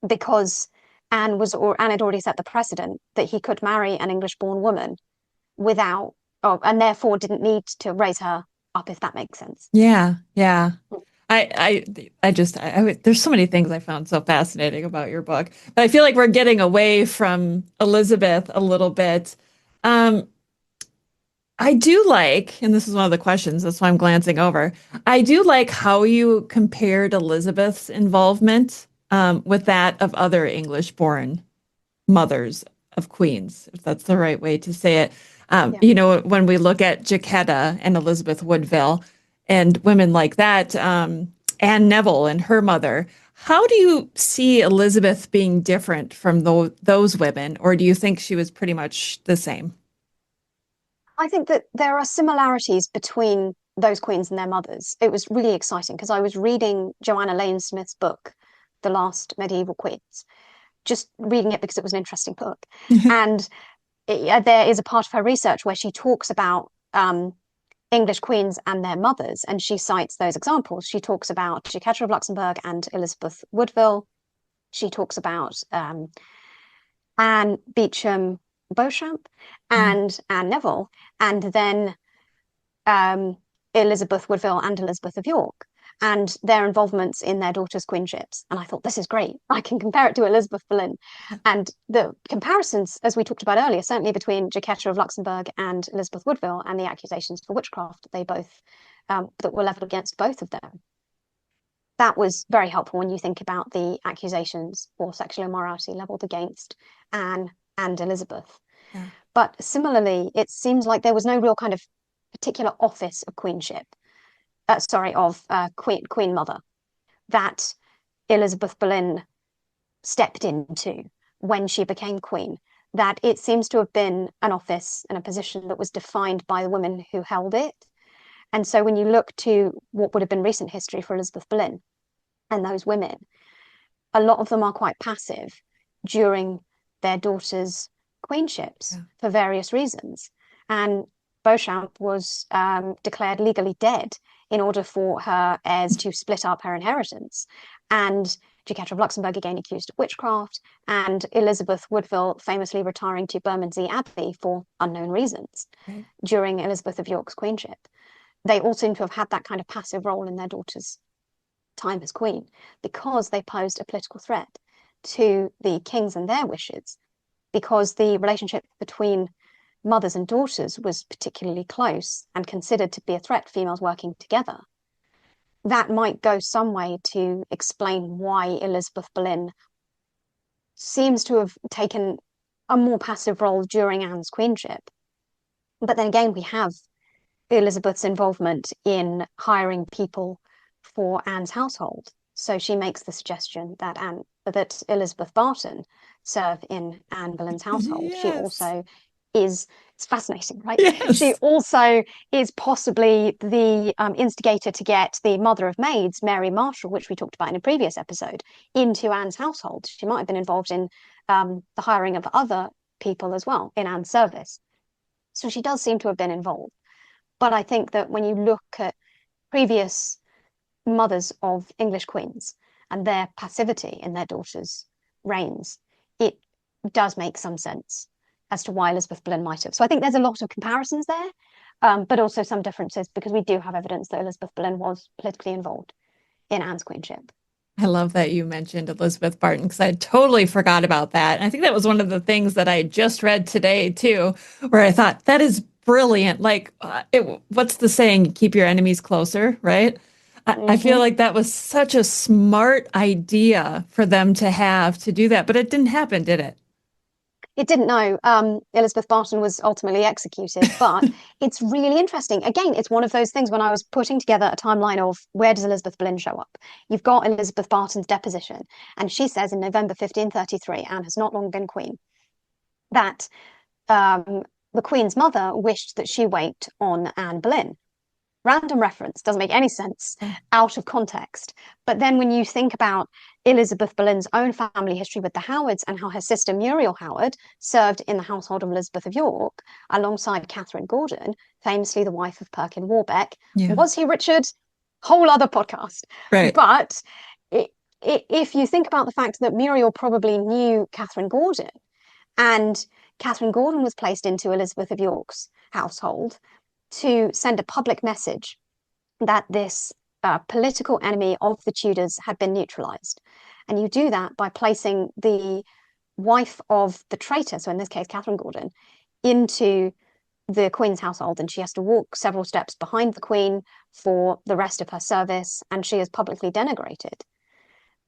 because Anne had already set the precedent that he could marry an English-born woman without, and therefore didn't need to raise her up, if that makes sense. Yeah, yeah. There's so many things I found so fascinating about your book, but I feel like we're getting away from Elizabeth a little bit. I do like, and this is one of the questions, that's why I'm glancing over. I do like how you compared Elizabeth's involvement with that of other English-born mothers of queens, if that's the right way to say it. When we look at Jacquetta and Elizabeth Woodville and women like that, Anne Neville and her mother, how do you see Elizabeth being different from those women, or do you think she was pretty much the same? I think that there are similarities between those queens and their mothers. It was really exciting because I was reading Joanna Lane Smith's book, The Last Medieval Queens, just reading it because it was an interesting book. And there is a part of her research where she talks about English queens and their mothers, and she cites those examples. She talks about Jacquetta of Luxembourg and Elizabeth Woodville. She talks about Anne Beecham Beauchamp and Anne Neville, and then Elizabeth Woodville and Elizabeth of York, and their involvements in their daughters' queenships. And I thought, this is great. I can compare it to Elizabeth Boleyn. And the comparisons, as we talked about earlier, certainly between Jacquetta of Luxembourg and Elizabeth Woodville and the accusations for witchcraft they both that were leveled against both of them. That was very helpful when you think about the accusations for sexual immorality leveled against Anne and Elizabeth. Yeah. But similarly, it seems like there was no real kind of particular office of queenship, queen mother, that Elizabeth Boleyn stepped into when she became queen. That it seems to have been an office and a position that was defined by the women who held it. And so when you look to what would have been recent history for Elizabeth Boleyn and those women, a lot of them are quite passive during their daughters' queenships for various reasons. And Beauchamp was declared legally dead in order for her heirs to split up her inheritance. And Jacquetta of Luxembourg again accused of witchcraft, and Elizabeth Woodville famously retiring to Bermondsey Abbey for unknown reasons during Elizabeth of York's queenship. They all seem to have had that kind of passive role in their daughter's time as queen because they posed a political threat to the kings and their wishes, because the relationship between mothers and daughters was particularly close and considered to be a threat to females working together. That might go some way to explain why Elizabeth Boleyn seems to have taken a more passive role during Anne's queenship. But then again, we have Elizabeth's involvement in hiring people for Anne's household. So she makes the suggestion that Elizabeth Barton serve in Anne Boleyn's household. Yes. She also is, it's fascinating, right? Yes. She also is possibly the instigator to get the mother of maids, Mary Marshall, which we talked about in a previous episode, into Anne's household. She might have been involved in the hiring of other people as well in Anne's service. So she does seem to have been involved. But I think that when you look at previous mothers of English queens and their passivity in their daughters' reigns, it does make some sense as to why Elizabeth Boleyn might have. So I think there's a lot of comparisons there, but also some differences, because we do have evidence that Elizabeth Boleyn was politically involved in Anne's queenship. I love that you mentioned Elizabeth Barton, because I totally forgot about that. And I think that was one of the things that I just read today, too, where I thought, that is brilliant. Like, what's the saying? Keep your enemies closer, right? I feel like that was such a smart idea for them to have to do that, but it didn't happen, did it? It didn't, no. Elizabeth Barton was ultimately executed, but it's really interesting. Again, it's one of those things when I was putting together a timeline of where does Elizabeth Boleyn show up? You've got Elizabeth Barton's deposition, and she says in November 1533, Anne has not long been queen, that the queen's mother wished that she wait on Anne Boleyn. random reference, doesn't make any sense out of context. But then when you think about Elizabeth Boleyn's own family history with the Howards and how her sister Muriel Howard served in the household of Elizabeth of York alongside Catherine Gordon, famously the wife of Perkin Warbeck. Yeah. Was he Richard? Whole other podcast. Right. But if you think about the fact that Muriel probably knew Catherine Gordon, and Catherine Gordon was placed into Elizabeth of York's household to send a public message that this political enemy of the Tudors had been neutralized. And you do that by placing the wife of the traitor, so in this case, Catherine Gordon, into the Queen's household, and she has to walk several steps behind the Queen for the rest of her service, and she is publicly denigrated.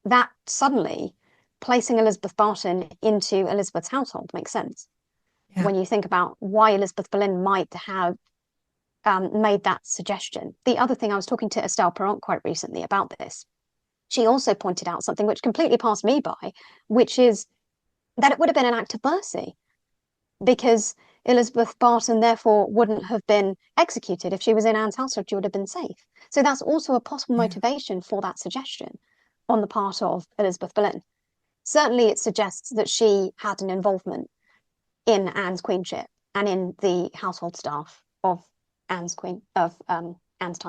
That suddenly placing Elizabeth Barton into Elizabeth's household makes sense. Yeah. When you think about why Elizabeth Boleyn might have made that suggestion. The other thing, I was talking to Estelle Perrant quite recently about this. She also pointed out something which completely passed me by, which is that it would have been an act of mercy, because Elizabeth Barton therefore wouldn't have been executed if she was in Anne's household. She would have been safe. So that's also a possible motivation for that suggestion on the part of Elizabeth Boleyn. Certainly it suggests that she had an involvement in Anne's queenship and in the household staff of Anne's time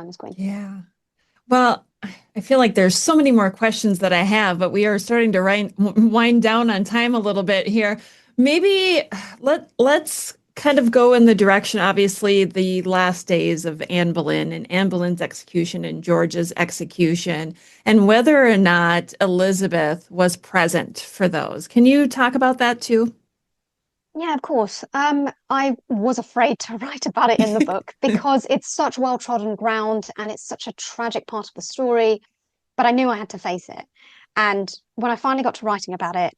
as queen. Yeah. Well, I feel like there's so many more questions that I have, but we are starting to wind down on time a little bit here. Maybe let's kind of go in the direction, obviously, the last days of Anne Boleyn and Anne Boleyn's execution and George's execution, and whether or not Elizabeth was present for those. Can you talk about that too? Yeah, of course. I was afraid to write about it in the book because it's such well-trodden ground and it's such a tragic part of the story, but I knew I had to face it. And when I finally got to writing about it,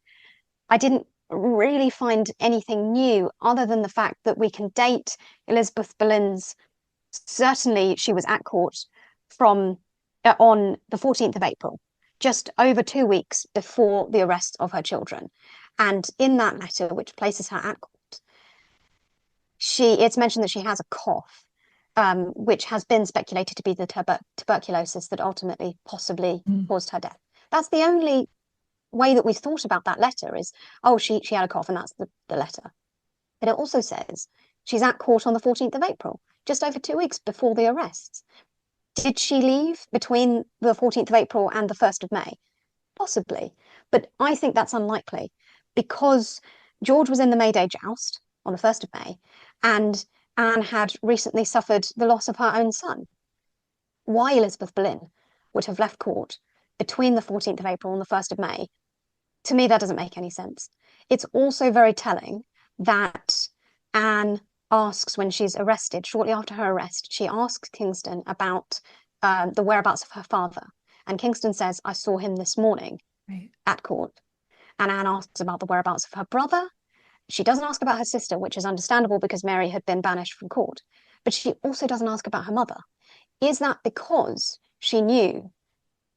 I didn't really find anything new other than the fact that we can date Elizabeth Boleyn's, certainly she was at court from on the 14th of April, just over 2 weeks before the arrest of her children. And in that letter, which places her at court, it's mentioned that she has a cough, which has been speculated to be the tuberculosis that ultimately possibly caused her death. That's the only way that we thought about that letter is, oh, she had a cough and that's the letter. But it also says she's at court on the 14th of April, just over 2 weeks before the arrests. Did she leave between the 14th of April and the 1st of May? Possibly. But I think that's unlikely, because George was in the May Day joust on the 1st of May, and Anne had recently suffered the loss of her own son. Why Elizabeth Boleyn would have left court between the 14th of April and the 1st of May, to me, that doesn't make any sense. It's also very telling that Anne asks, when she's arrested, shortly after her arrest, she asks Kingston about the whereabouts of her father. And Kingston says, I saw him this morning at court. And Anne asks about the whereabouts of her brother. She doesn't ask about her sister, which is understandable because Mary had been banished from court. But she also doesn't ask about her mother. Is that because she knew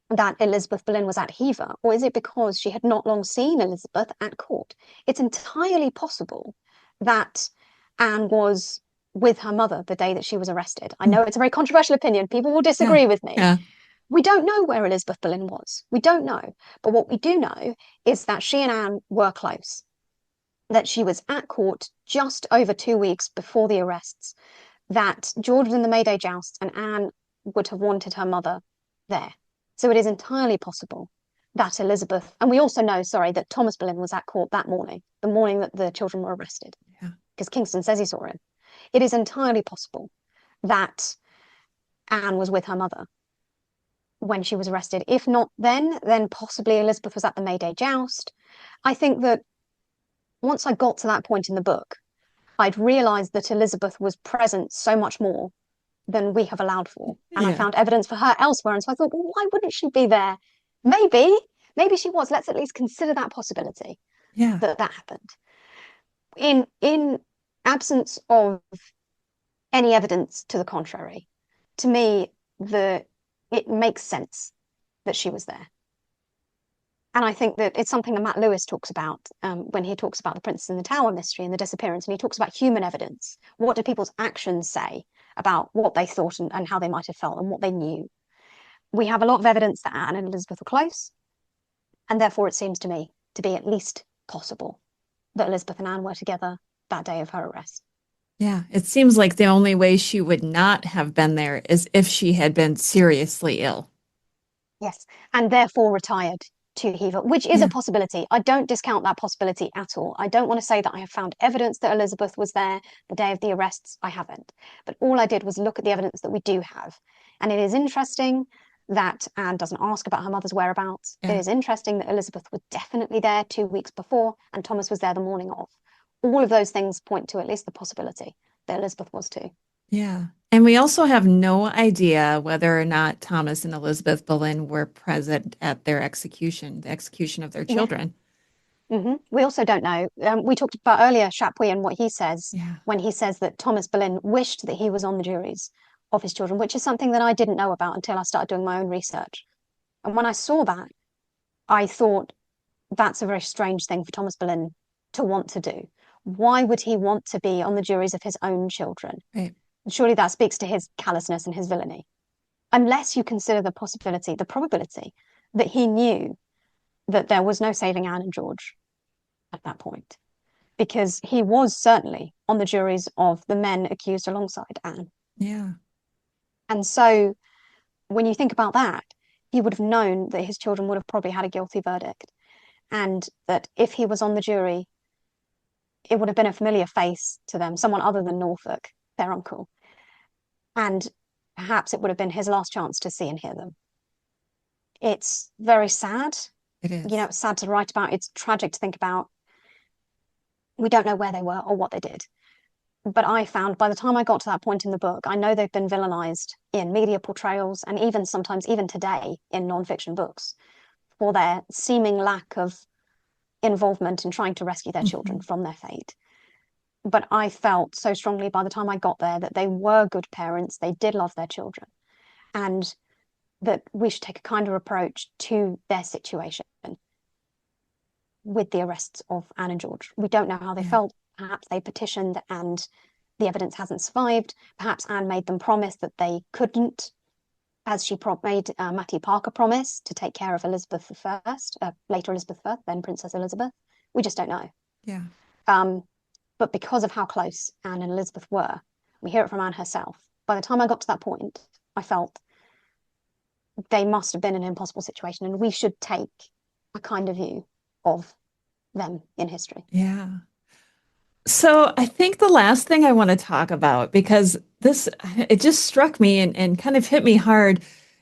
that Elizabeth Boleyn was at Hever, or is it because she had not long seen Elizabeth at court? It's entirely possible that Anne was with her mother the day that she was arrested. I know it's a very controversial opinion. People will disagree with me. Yeah. We don't know where Elizabeth Boleyn was. We don't know. But what we do know is that she and Anne were close, that she was at court just over 2 weeks before the arrests, that George was in the May Day jousts and Anne would have wanted her mother there. So it is entirely possible that Elizabeth, and we also know, that Thomas Boleyn was at court that morning, the morning that the children were arrested, because Kingston says he saw him. It is entirely possible that Anne was with her mother when she was arrested. If not then possibly Elizabeth was at the May Day joust. I think that once I got to that point in the book, I'd realised that Elizabeth was present so much more than we have allowed for. And I found evidence for her elsewhere. And so I thought, well, why wouldn't she be there? Maybe she was. Let's at least consider that possibility, that happened. In absence of any evidence to the contrary, to me, it makes sense that she was there. And I think that it's something that Matt Lewis talks about when he talks about the Princess in the Tower mystery and the disappearance. And he talks about human evidence. What do people's actions say about what they thought and how they might have felt and what they knew? We have a lot of evidence that Anne and Elizabeth were close. And therefore, it seems to me to be at least possible that Elizabeth and Anne were together that day of her arrest. Yeah, it seems like the only way she would not have been there is if she had been seriously ill. Yes, and therefore retired to Hever, which is a possibility. I don't discount that possibility at all. I don't want to say that I have found evidence that Elizabeth was there the day of the arrests. I haven't. But all I did was look at the evidence that we do have. And it is interesting that Anne doesn't ask about her mother's whereabouts. Yeah. It is interesting that Elizabeth was definitely there 2 weeks before and Thomas was there the morning of. All of those things point to at least the possibility that Elizabeth was too. Yeah. And we also have no idea whether or not Thomas and Elizabeth Boleyn were present at their execution, the execution of their children. We also don't know. We talked about earlier Chapuis and what he says when he says that Thomas Boleyn wished that he was on the juries of his children, which is something that I didn't know about until I started doing my own research. And when I saw that, I thought that's a very strange thing for Thomas Boleyn to want to do. Why would he want to be on the juries of his own children? Right. Surely that speaks to his callousness and his villainy. Unless you consider the possibility, the probability that he knew that there was no saving Anne and George at that point, because he was certainly on the juries of the men accused alongside Anne. Yeah. And so when you think about that, he would have known that his children would have probably had a guilty verdict, and that if he was on the jury, it would have been a familiar face to them, someone other than Norfolk, their uncle. And perhaps it would have been his last chance to see and hear them. It's very sad. It is. You know, it's sad to write about. It's tragic to think about. We don't know where they were or what they did. But I found by the time I got to that point in the book, I know they've been villainized in media portrayals and even sometimes, even today, in nonfiction books for their seeming lack of involvement in trying to rescue their children from their fate. But I felt so strongly by the time I got there that they were good parents, they did love their children, and that we should take a kinder approach to their situation with the arrests of Anne and George. We don't know how they felt. Perhaps they petitioned and the evidence hasn't survived. Perhaps Anne made them promise that they couldn't, as she made Mattie Parker promise to take care of Elizabeth I, later Elizabeth I, then Princess Elizabeth. We just don't know. Yeah. But because of how close Anne and Elizabeth were, we hear it from Anne herself. By the time I got to that point, I felt they must have been in an impossible situation, and we should take a kind of view of them in history. Yeah. So I think the last thing I want to talk about, because it just struck me and kind of hit me hard.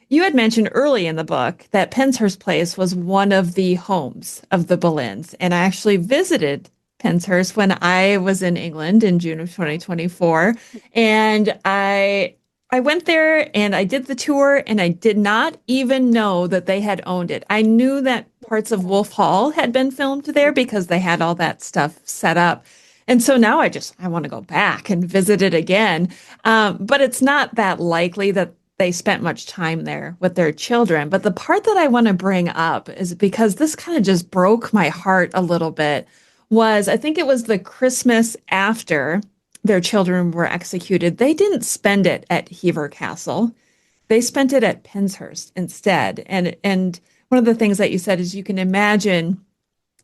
You had mentioned early in the book that Penshurst Place was one of the homes of the Boleyns. And I actually visited Penshurst when I was in England in June of 2024. And I went there and I did the tour and I did not even know that they had owned it. I knew that parts of Wolf Hall had been filmed there because they had all that stuff set up. And so now I want to go back and visit it again. But it's not that likely that they spent much time there with their children. But the part that I want to bring up is because this kind of just broke my heart a little bit was, I think it was the Christmas after their children were executed. They didn't spend it at Hever Castle. They spent it at Penshurst instead. And one of the things that you said is you can imagine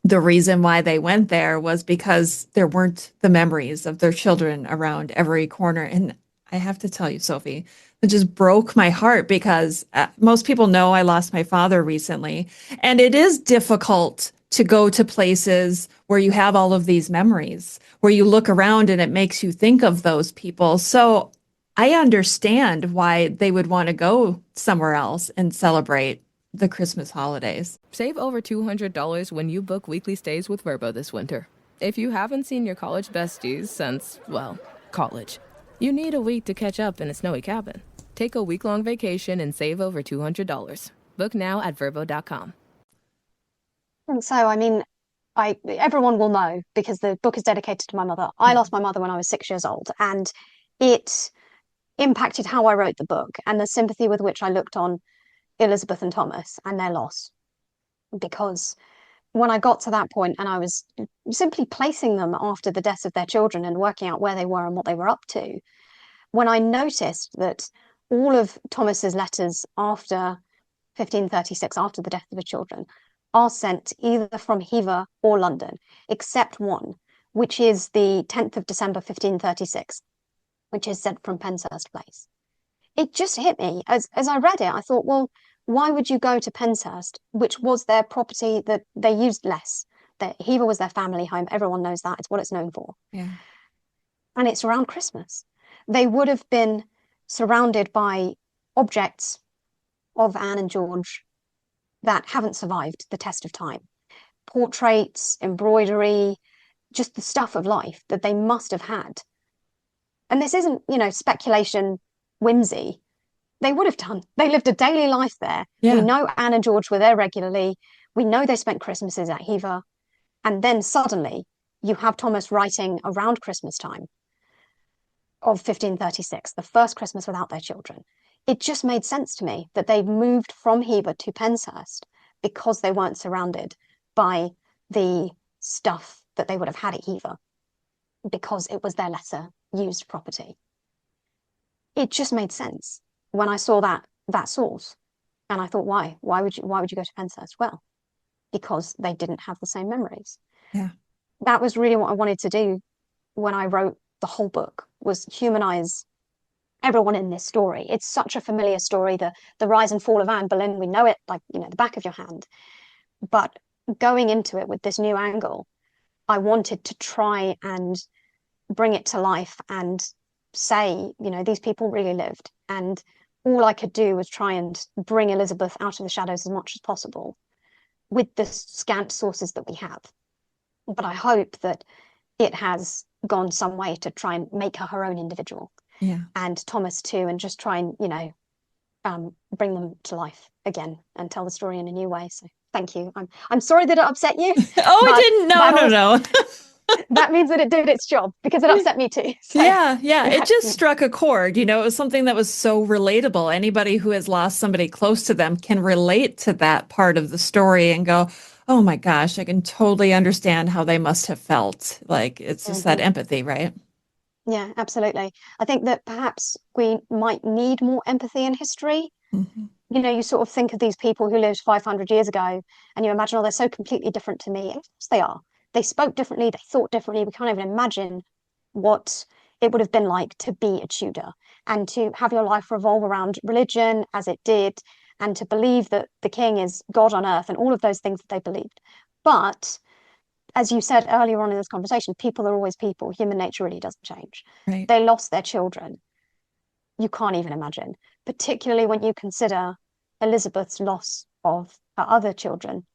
the reason why they went there was because there weren't the memories of their children around every corner. And I have to tell you, Sophie, it just broke my heart because most people know I lost my father recently. And it is difficult to go to places where you have all of these memories, where you look around and it makes you think of those people. So I understand why they would want to go somewhere else and celebrate the Christmas holidays. Save over $200 when you book weekly stays with Vrbo this winter. If you haven't seen your college besties since, well, college, you need a week to catch up in a snowy cabin. Take a week-long vacation and save over $200. Book now at Vrbo.com. And so, I mean, everyone will know because the book is dedicated to my mother. I lost my mother when I was 6 years old, and it impacted how I wrote the book and the sympathy with which I looked on Elizabeth and Thomas and their loss because when I got to that point and I was simply placing them after the deaths of their children and working out where they were and what they were up to, when I noticed that all of Thomas's letters after 1536, after the death of the children, are sent either from Hever or London, except one, which is the 10th of December 1536, which is sent from Penshurst Place. It just hit me. As I read it, I thought, well, why would you go to Penshurst, which was their property that they used less? Hever was their family home. Everyone knows that. It's what it's known for. Yeah. And it's around Christmas. They would have been surrounded by objects of Anne and George that haven't survived the test of time. Portraits, embroidery, just the stuff of life that they must have had. And this isn't, speculation, whimsy. They would have done. They lived a daily life there. Yeah. We know Anne and George were there regularly. We know they spent Christmases at Hever. And then suddenly you have Thomas writing around Christmas time of 1536, the first Christmas without their children. It just made sense to me that they moved from Hever to Penshurst because they weren't surrounded by the stuff that they would have had at Hever, because it was their lesser used property. It just made sense when I saw that source, and I thought, why would you go to Penshurst? Well, because they didn't have the same memories. Yeah, that was really what I wanted to do when I wrote the whole book, was humanize everyone in this story. It's such a familiar story, the rise and fall of Anne Boleyn. We know it like the back of your hand, but going into it with this new angle, I wanted to try and bring it to life and say, these people really lived, and all I could do was try and bring Elizabeth out of the shadows as much as possible with the scant sources that we have. But I hope that it has gone some way to try and make her own individual. Yeah. And Thomas too, and just try and, bring them to life again and tell the story in a new way. So thank you. I'm sorry that it upset you. Oh, it didn't. No. That means that it did its job, because it upset me too. So, yeah. It just struck a chord. It was something that was so relatable. Anybody who has lost somebody close to them can relate to that part of the story and go, oh my gosh, I can totally understand how they must have felt. Like, it's just that empathy, right? Yeah, absolutely. I think that perhaps we might need more empathy in history. Mm-hmm. You sort of think of these people who lived 500 years ago and you imagine, they're so completely different to me. And of course they are. They spoke differently, they thought differently. We can't even imagine what it would have been like to be a Tudor and to have your life revolve around religion as it did, and to believe that the king is God on earth and all of those things that they believed. But as you said earlier on in this conversation, people are always people. Human nature really doesn't change. Right. They lost their children. You can't even imagine, particularly when you consider Elizabeth's loss of her other children,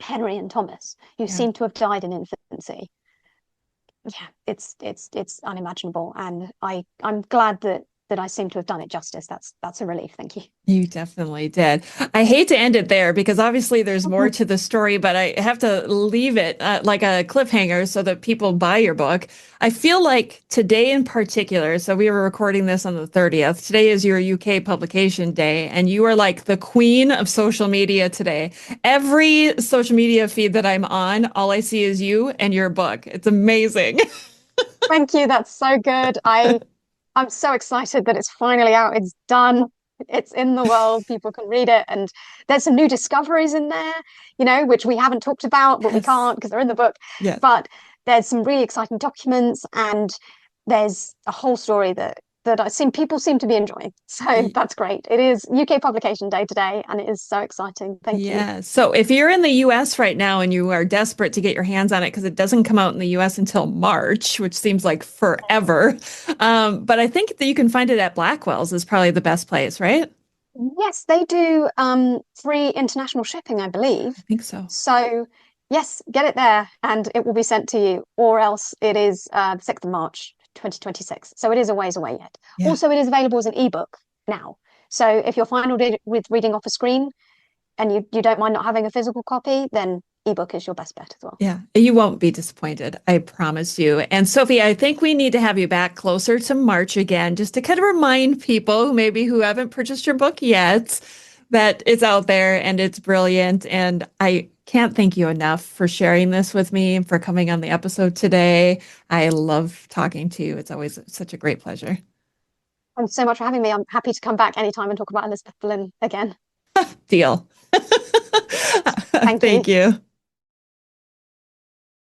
Henry and Thomas, who seem to have died in infancy. Yeah, it's unimaginable, and I'm glad that I seem to have done it justice. That's a relief. Thank you. You definitely did. I hate to end it there because obviously there's more to the story, but I have to leave it like a cliffhanger so that people buy your book. I feel like today in particular, so we were recording this on the 30th. Today is your UK publication day, and you are like the queen of social media today. Every social media feed that I'm on, all I see is you and your book. It's amazing. Thank you. That's so good. I'm so excited that it's finally out. It's done. It's in the world. People can read it. And there's some new discoveries in there, which we haven't talked about, but we can't because they're in the book. Yeah. But there's some really exciting documents, and there's a whole story that people seem to be enjoying. So that's great. It is UK Publication Day today, and it is so exciting. Thank you. Yeah. So if you're in the US right now and you are desperate to get your hands on it, because it doesn't come out in the US until March, which seems like forever. But I think that you can find it at Blackwell's is probably the best place, right? Yes, they do free international shipping, I believe. I think so. So yes, get it there and it will be sent to you, or else it is the 6th of March. 2026. So it is a ways away yet. Yeah. Also, it is available as an ebook now. So if you're fine with reading off a screen and you don't mind not having a physical copy, then ebook is your best bet as well. Yeah, you won't be disappointed. I promise you. And Sophie, I think we need to have you back closer to March again, just to kind of remind people who haven't purchased your book yet that it's out there and it's brilliant. And I can't thank you enough for sharing this with me and for coming on the episode today. I love talking to you. It's always such a great pleasure. Thanks so much for having me. I'm happy to come back anytime and talk about Elizabeth Boleyn again. Deal. Thank Thank you. you.